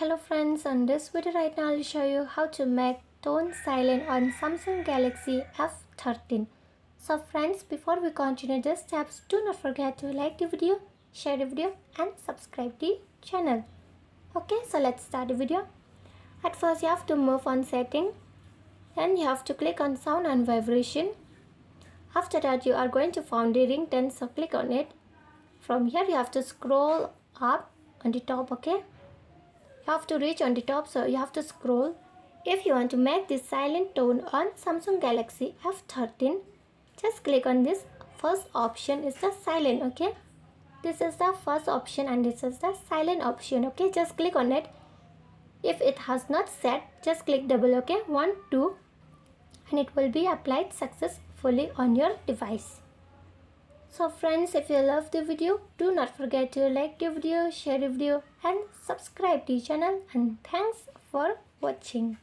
Hello friends, on this video right now I'll show you how to make tone silent on Samsung Galaxy F13. So friends, before we continue the steps, do not forget to like the video, share the video and subscribe the channel. Okay, so let's start the video. At first you have to move on setting, then you have to click on sound and vibration. After that you are going to find the ringtone, so click on it. From here you have to scroll up on the top, okay? You have to reach on the top, so you have to scroll. If you want to make this silent tone on Samsung Galaxy F13, just click on this first option, is the silent, okay? This is the first option and this is the silent option, okay? Just click on it. If it has not set, just click double, okay? 1, 2 and it will be applied successfully on your device. So friends, if you love the video, do not forget to like the video, share the video and subscribe the channel, and thanks for watching.